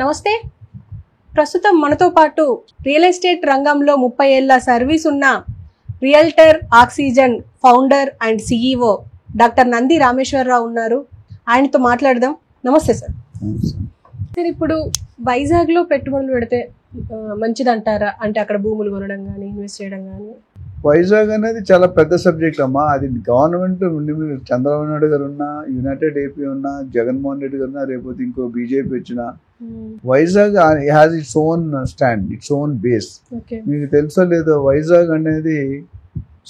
నమస్తే. ప్రస్తుతం మనతో పాటు రియల్ ఎస్టేట్ రంగంలో 30 ఏళ్ల సర్వీస్ ఉన్న realtor oxygen founder and CEO doctor Nandi Rameshwar Rao ఉన్నారు. ఆయనతో మాట్లాడదాం. నమస్తే సార్. సార్, ఇప్పుడు వైజాగ్లో పెట్టుబడులు పెడితే మంచిదంటారా? అంటే అక్కడ భూములు కొనడం కానీ ఇన్వెస్ట్ చేయడం కానీ. వైజాగ్ అనేది చాలా పెద్ద సబ్జెక్ట్ అమ్మా. అది గవర్నమెంట్ చంద్రబాబు నాయుడు గారు ఉన్నా, యునైటెడ్ ఏపీ ఉన్నా, జగన్మోహన్ రెడ్డి గారు ఉన్నా, రేపు ఇంకో బీజేపీ వచ్చినా Vizag has its own stand, its own base. మీకు తెలుసో లేదో, వైజాగ్ అనేది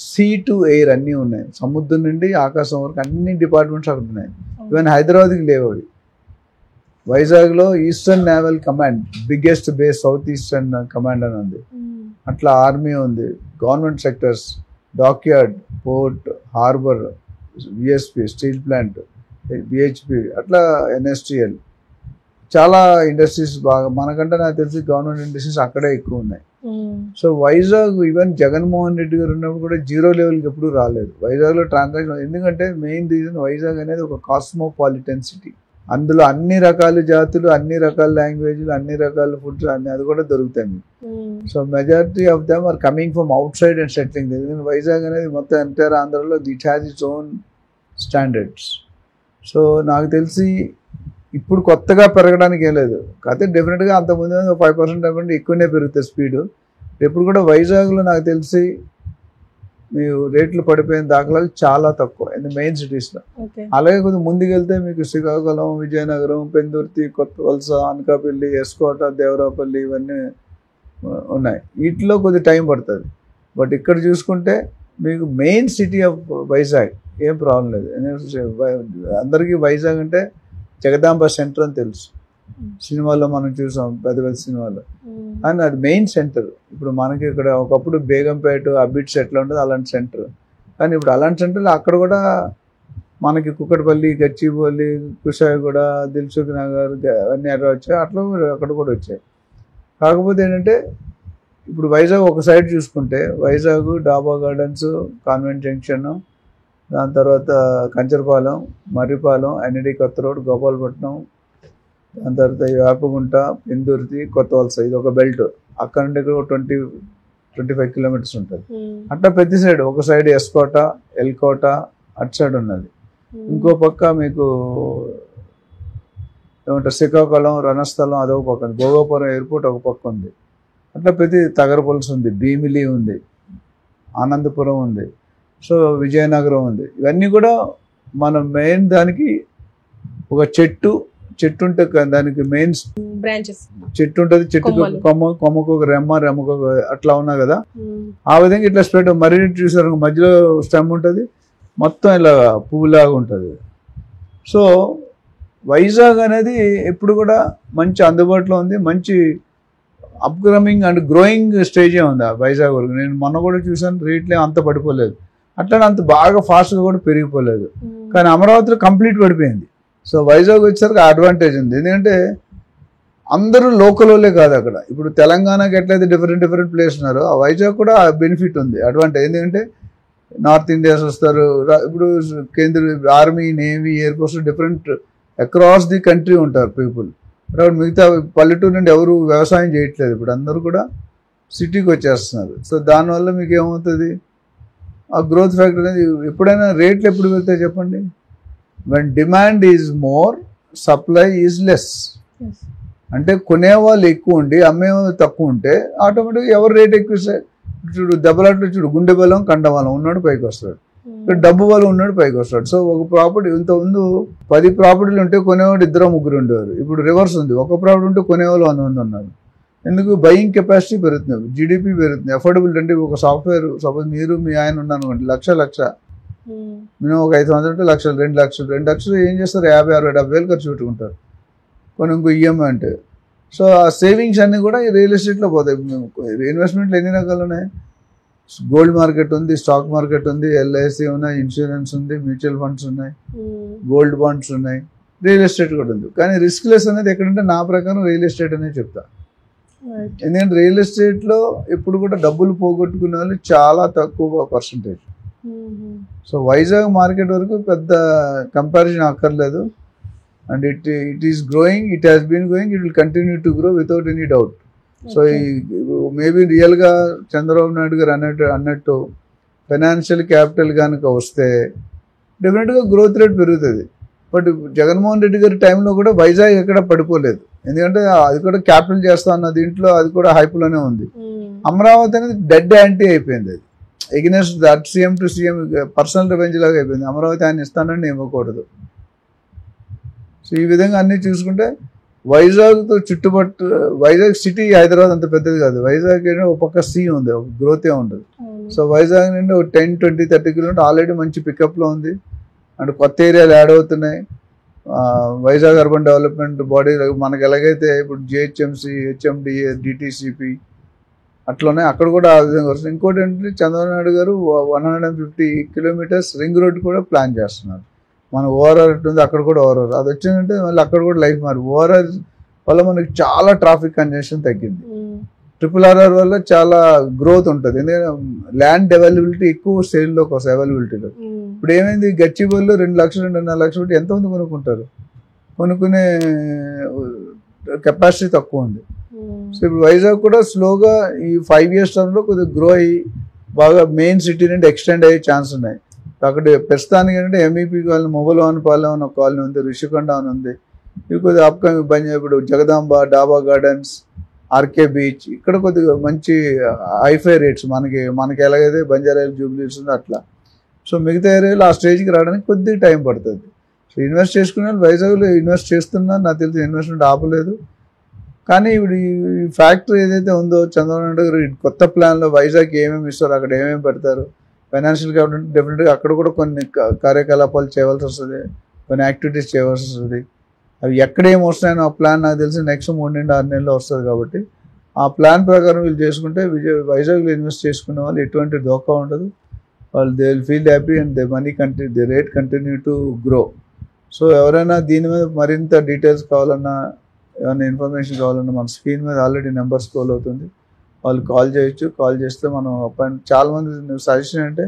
సీ టు ఎయిర్ అన్నీ ఉన్నాయి. సముద్రం నుండి ఆకాశం వరకు అన్ని డిపార్ట్మెంట్స్ అక్కడ ఉన్నాయి. ఈవెన్ హైదరాబాద్కి లేవు అవి. వైజాగ్లో eastern naval command, biggest base south eastern command అని ఉంది. అట్లా ఆర్మీ ఉంది, government sectors, dockyard, port, harbour, VSP, steel plant, BHP, అట్లా ఎన్ఎస్టిఎల్, చాలా ఇండస్ట్రీస్ బాగా మనకంటే నాకు తెలిసి గవర్నమెంట్ ఇండస్ట్రీస్ అక్కడే ఎక్కువ ఉన్నాయి. సో వైజాగ్ ఈవెన్ జగన్మోహన్ రెడ్డి గారు ఉన్నప్పుడు కూడా జీరో లెవెల్కి ఎప్పుడు రాలేదు వైజాగ్లో ట్రాన్సాక్షన్. ఎందుకంటే మెయిన్ రీజన్ వైజాగ్ అనేది ఒక కాస్మోపాలిటన్ సిటీ. అందులో అన్ని రకాల జాతులు, అన్ని రకాల లాంగ్వేజ్లు, అన్ని రకాల ఫుడ్స్ అన్ని అది కూడా దొరుకుతాయి మీకు. So majority of them are coming from outside and settling. ఎందుకంటే వైజాగ్ అనేది మొత్తం ఎంటైర్ ఆంధ్రలో it has its own standards. So నాకు తెలిసి ఇప్పుడు కొత్తగా పెరగడానికి ఏం లేదు. కాకపోతే డెఫినెట్గా అంతకుముందు 5% అవ్వండి ఎక్కువనే పెరుగుతుంది స్పీడు. ఎప్పుడు కూడా వైజాగ్లో నాకు తెలిసి మీకు రేట్లు పడిపోయిన దాఖలాలు చాలా తక్కువ మెయిన్ సిటీస్లో. అలాగే కొంచెం ముందుకెళ్తే మీకు శ్రీకాకుళం, విజయనగరం, పెందుర్తి, కొత్త వలస, అనకాపల్లి, ఎస్కోట, దేవరాపల్లి ఇవన్నీ ఉన్నాయి. వీటిలో కొద్దిగా టైం పడుతుంది. బట్ ఇక్కడ చూసుకుంటే మీకు మెయిన్ సిటీ ఆఫ్ వైజాగ్ ఏం ప్రాబ్లం లేదు. అందరికీ వైజాగ్ అంటే జగదాంబ సెంటర్ అని తెలుసు. సినిమాల్లో మనం చూసాం, పెద్ద పెద్ద సినిమాల్లో. అండ్ అది మెయిన్ సెంటర్. ఇప్పుడు మనకి ఇక్కడ ఒకప్పుడు బేగంపేట, అబిట్స్ ఎట్లా ఉంటుంది అలాంటి సెంటర్. కానీ ఇప్పుడు అలాంటి సెంటర్లు అక్కడ కూడా మనకి కుక్కటపల్లి, గచ్చిబౌలి, కుషాయిగూడ, దిల్సుఖ్ నగర్ అన్నీ అట్లా వచ్చాయి. అట్లా అక్కడ కూడా వచ్చాయి. కాకపోతే ఏంటంటే ఇప్పుడు వైజాగ్ ఒక సైడ్ చూసుకుంటే వైజాగ్, డాబా గార్డెన్స్, కాన్వెంట్ జంక్షన్, దాని తర్వాత కంచరపాలెం, మర్రిపాలెం, ఎన్ఈడి కొత్త రోడ్, గోపాలపట్నం, దాని తర్వాత వేపగుంట, పెందుర్తి, కొత్త వలస, ఇది ఒక బెల్ట్. అక్కడ నుండి 20-25 కిలోమీటర్స్ ఉంటుంది. అట్లా ప్రతి సైడ్, ఒక సైడ్ ఎస్కోట, ఎల్కోట అటు సైడ్ ఉన్నది. ఇంకో పక్క మీకు ఏమంటారు శ్రీకాకుళం, రణస్థలం అదొక పక్క ఉంది. భోగాపురం ఎయిర్పోర్ట్ ఒక పక్క ఉంది. అట్లా ప్రతి తగరపల్స్ ఉంది, భీమిలి ఉంది, ఆనందపురం ఉంది, సో విజయనగరం ఉంది. ఇవన్నీ కూడా మనం మెయిన్ దానికి ఒక చెట్టు ఉంటే దానికి మెయిన్ బ్రాంచెస్ చెట్టు ఉంటుంది. చెట్టుకు కొమ్మకు ఒక రెమ్మకు ఒక అట్లా ఉన్నా కదా. ఆ విధంగా ఇట్లా స్ప్రెడ్. మరీ చూసారు మధ్యలో స్టెమ్ ఉంటుంది, మొత్తం ఇలా పువ్వులాగా ఉంటుంది. సో వైజాగ్ అనేది ఎప్పుడు కూడా మంచి అందుబాటులో ఉంది. మంచి అప్కమింగ్ అండ్ గ్రోయింగ్ స్టేజే ఉంది ఆ వైజాగ్ వరకు. నేను మొన్న కూడా చూసాను, రేట్లే అంత పడిపోలేదు, అట్లనే అంత బాగా ఫాస్ట్గా కూడా పెరిగిపోలేదు. కానీ అమరావతిలో కంప్లీట్ పడిపోయింది. సో వైజాగ్ వచ్చేసరికి అడ్వాంటేజ్ ఉంది. ఎందుకంటే అందరూ లోకల్ వాళ్ళే కాదు అక్కడ. ఇప్పుడు తెలంగాణకి ఎట్లయితే డిఫరెంట్ ప్లేస్ ఉన్నారో, ఆ వైజాగ్ కూడా బెనిఫిట్ ఉంది, అడ్వాంటేజ్. ఎందుకంటే నార్త్ ఇండియాస్ వస్తారు. ఇప్పుడు కేంద్ర army, navy, air force different across the country ఉంటారు పీపుల్. ఇప్పుడు మిగతా పల్లెటూరు నుండి ఎవరు వ్యవసాయం చేయట్లేదు. ఇప్పుడు అందరూ కూడా సిటీకి వచ్చేస్తున్నారు. సో దానివల్ల మీకు ఏమవుతుంది, ఆ గ్రోత్ ఫ్యాక్టర్ అనేది. ఎప్పుడైనా రేట్లు ఎప్పుడు వెళ్తాయి చెప్పండి? When demand is more, supply is less. అంటే కొనేవాళ్ళు ఎక్కువ ఉండి అమ్మేవాళ్ళు తక్కువ ఉంటే ఆటోమేటిక్గా ఎవరు రేట్ ఎక్కువ ఇస్తే చూడు దెబ్బలాట్లు చూడు, గుండె బలం కండబలం ఉన్నాడు పైకి వస్తాడు, ఇక్కడ డబ్బు బలం ఉన్నాడు పైకి వస్తాడు. సో ఒక ప్రాపర్టీ ఇంత ముందు 10 ప్రాపర్టీలు ఉంటే కొనేవాడు 2-3 ఉండేవారు. ఇప్పుడు రివర్స్ ఉంది, ఒక ప్రాపర్టీ ఉంటే కొనేవాళ్ళు 100 మంది ఉన్నారు. ఎందుకు? బయింగ్ కెపాసిటీ పెరుగుతుంది, జీడిపి పెరుగుతుంది, అఫోర్డబిలిటీ. అంటే ఒక సాఫ్ట్వేర్ సపోజ్ మీరు మీ ఆయన ఉన్నాను అంటే లక్ష మినిమం ఒక 5 సంవత్సరాలు అంటే 2 లక్షలు ఏం చేస్తారు? 50-60-70 వేలు ఖర్చు పెట్టుకుంటారు. కొన్ని ఇంకో ఈఎంఐ అంటే. సో ఆ సేవింగ్స్ అన్నీ కూడా రియల్ ఎస్టేట్లో పోతాయి. ఇన్వెస్ట్మెంట్లు ఎన్ని రకాలు ఉన్నాయి? గోల్డ్ మార్కెట్ ఉంది, స్టాక్ మార్కెట్ ఉంది, ఎల్ఐసి ఉన్నాయి, ఇన్సూరెన్స్ ఉంది, మ్యూచువల్ ఫండ్స్ ఉన్నాయి, గోల్డ్ బాండ్స్ ఉన్నాయి, రియల్ ఎస్టేట్ కూడా ఉంది. కానీ రిస్క్ లెస్ అనేది ఎక్కడంటే నా ప్రకారం రియల్ ఎస్టేట్ అనేది చెప్తా. ఎందుకంటే రియల్ ఎస్టేట్లో ఎప్పుడు కూడా డబ్బులు పోగొట్టుకునే వాళ్ళు చాలా తక్కువ పర్సంటేజ్. సో వైజాగ్ మార్కెట్ వరకు పెద్ద కంపారిజన్ అక్కర్లేదు. and it is growing, it has been growing, it will continue to grow without any doubt. So maybe రియల్గా చంద్రబాబు నాయుడు గారు అన్నట్టు ఫైనాన్షియల్ క్యాపిటల్ కనుక వస్తే డెఫినెట్గా గ్రోత్ రేట్ పెరుగుతుంది. బట్ జగన్మోహన్ రెడ్డి గారి టైంలో కూడా వైజాగ్ ఎక్కడ పడిపోలేదు, ఎందుకంటే అది కూడా క్యాపిటల్ చేస్తా అన్న దీంట్లో అది కూడా హైప్లోనే ఉంది. అమరావతి అనేది డెడ్ యాంటీ అయిపోయింది, అది against that CM to CM personal revenge లాగా అయిపోయింది. అమరావతి ఆయన ఇస్తానని ఇవ్వకూడదు. సో ఈ విధంగా అన్నీ చూసుకుంటే వైజాగ్తో చుట్టుపట్టు, వైజాగ్ సిటీ హైదరాబాద్ అంత పెద్దది కాదు, వైజాగ్ ఒక పక్క సీ ఉంది, ఒక గ్రోతే ఉంటుంది. సో వైజాగ్ నుండి ఒక 10, 20, 30 కిలోమీటర్ ఆల్రెడీ మంచి పికప్లో ఉంది. అండ్ కొత్త ఏరియాలు యాడ్ అవుతున్నాయి. వైజాగ్ అర్బన్ డెవలప్మెంట్ బాడీ మనకి ఎలాగైతే ఇప్పుడు జిహెచ్ఎంసీ, హెచ్ఎండిఏ, డిటీసీపీ అట్లనే అక్కడ కూడా ఆ విధంగా వస్తుంది. ఇంకోటి ఏంటంటే చంద్రబాబు నాయుడు గారు 150 కిలోమీటర్స్ రింగ్ రోడ్ కూడా ప్లాన్ చేస్తున్నారు. మన ఓఆర్ఆర్ ఉంటుంది, అక్కడ కూడా ఓఆర్ఆర్ అది వచ్చిందంటే మళ్ళీ అక్కడ కూడా లైఫ్ మారి. ఓఆర్ఆర్ వల్ల మనకి చాలా ట్రాఫిక్ కంజెషన్ తగ్గింది. RRR వల్ల చాలా గ్రోత్ ఉంటుంది, ఎందుకంటే ల్యాండ్ అవైలబిలిటీ ఎక్కువ సేల్లోకి వస్తుంది అవైలబిలిటీలో. ఇప్పుడు ఏమైంది, గచ్చిబౌలిలో 2 లక్షలు 2.5 లక్షలు పెట్టి ఎంతమంది కొనుక్కుంటారు, కొనుక్కునే కెపాసిటీ తక్కువ ఉంది. సో ఇప్పుడు వైజాగ్ కూడా స్లోగా ఈ 5 years టర్మ్లో కొద్దిగా గ్రో అయ్యి బాగా మెయిన్ సిటీ నుండి ఎక్స్టెండ్ అయ్యే ఛాన్స్ ఉన్నాయి. అక్కడ ప్రస్తుతానికి ఏంటంటే ఎంఈపీ కాలనీ, మొబైల్వాన్పాలెం అని ఒక కాలనీ ఉంది, రిషికొండ అని ఉంది. ఇవి కొద్దిగా అప్కమింగ్ ఇప్పుడు జగదాంబ, డాబా గార్డెన్స్, ఆర్కే బీచ్, ఇక్కడ కొద్దిగా మంచి హైఫై రేట్స్ మనకి ఎలాగైతే బంజారాయిల్, జూబ్లీస్ ఉందో అట్లా. సో మిగతా ఏరియాలో ఆ స్టేజ్కి రావడానికి కొద్దిగా టైం పడుతుంది. సో ఇన్వెస్ట్ చేసుకునే వైజాగ్లో ఇన్వెస్ట్ చేస్తున్నా, నాకు తెలిసి ఇన్వెస్ట్మెంట్ ఆపలేదు. కానీ ఇప్పుడు ఈ ఫ్యాక్టరీ ఏదైతే ఉందో చంద్రబాబు నాయుడు గారు కొత్త ప్లాన్లో వైజాగ్కి ఏమేమి ఇస్తారు, అక్కడ ఏమేమి పెడతారు, ఫైనాన్షియల్ క్యాపిటల్ డెఫినెట్గా అక్కడ కూడా కొన్ని కార్యకలాపాలు చేయవలసి వస్తుంది, కొన్ని యాక్టివిటీస్ చేయవలసి వస్తుంది. అవి ఎక్కడేమి వస్తున్నాయో ఆ ప్లాన్ నాకు తెలిసి నెక్స్ట్ 3 నుండి 6 నెలల్లో వస్తుంది. కాబట్టి ఆ ప్లాన్ ప్రకారం వీళ్ళు చేసుకుంటే వైజాగ్లో ఇన్వెస్ట్ చేసుకునే వాళ్ళు ఎటువంటి దోకా ఉండదు. వాళ్ళు they will feel happy and the rate continue to grow. So ఎవరైనా దీని మీద మరింత డీటెయిల్స్ కావాలన్నా, ఏమైనా ఇన్ఫర్మేషన్ కావాలన్నా మన స్క్రీన్ మీద ఆల్రెడీ నెంబర్ స్క్రోల్ అవుతుంది, వాళ్ళు కాల్ చేయొచ్చు. కాల్ చేస్తే మనం చాలామంది సజెషన్ అంటే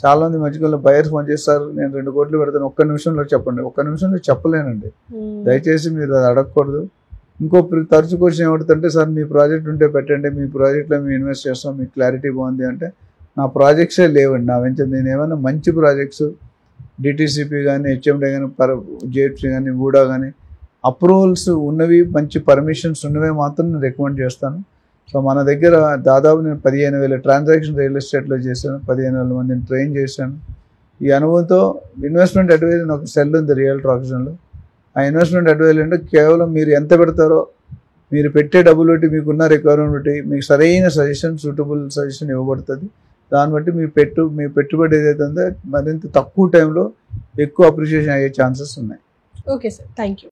చాలామంది మధ్యకాలంలో బయర్స్ ఫోన్ చేస్తారు, నేను 2 కోట్లు పెడతాను, 1 నిమిషంలో చెప్పండి. 1 నిమిషంలో చెప్పలేనండి, దయచేసి మీరు అది అడగకూడదు. ఇంకో తరచు క్వశ్చన్ ఏమవుతుందంటే, సార్ మీ ప్రాజెక్ట్ ఉంటే పెట్టండి, మీ ప్రాజెక్ట్లో మేము ఇన్వెస్ట్ చేస్తాం, మీకు క్లారిటీ బాగుంది అంటే. నా ప్రాజెక్ట్సే లేవండి, నా వెంచర్. నేను ఏమైనా మంచి ప్రాజెక్ట్స్ డిటీసీపీ కానీ, హెచ్ఎండి కానీ, జేఎఫ్సీ కానీ, వూడా కానీ అప్రూవల్స్ ఉన్నవి, మంచి పర్మిషన్స్ ఉన్నవే మాత్రం నేను రికమెండ్ చేస్తాను. సో మన దగ్గర దాదాపు నేను 15,000 ట్రాన్సాక్షన్ రియల్ ఎస్టేట్లో చేశాను, 15,000 మందిని ట్రైన్ చేశాను. ఈ అనుభవంతో ఇన్వెస్ట్మెంట్ అడ్వైజ్ అని ఒక సెల్ ఉంది రియల్టర్ ఆప్షన్లో. ఆ ఇన్వెస్ట్మెంట్ అడ్వైజ్ అంటే కేవలం మీరు ఎంత పెడతారో, మీరు పెట్టే డబ్బులు బట్టి, మీకున్న రిక్వైర్మెంట్ బట్టి మీకు సరైన సజెషన్, సూటబుల్ సజెషన్ ఇవ్వబడుతుంది. దాన్ని బట్టి మీ పెట్టుబడి ఏదైతే ఉందో మరింత తక్కువ టైంలో ఎక్కువ అప్రిషియేషన్ అయ్యే ఛాన్సెస్ ఉన్నాయి. Okay sir, thank you.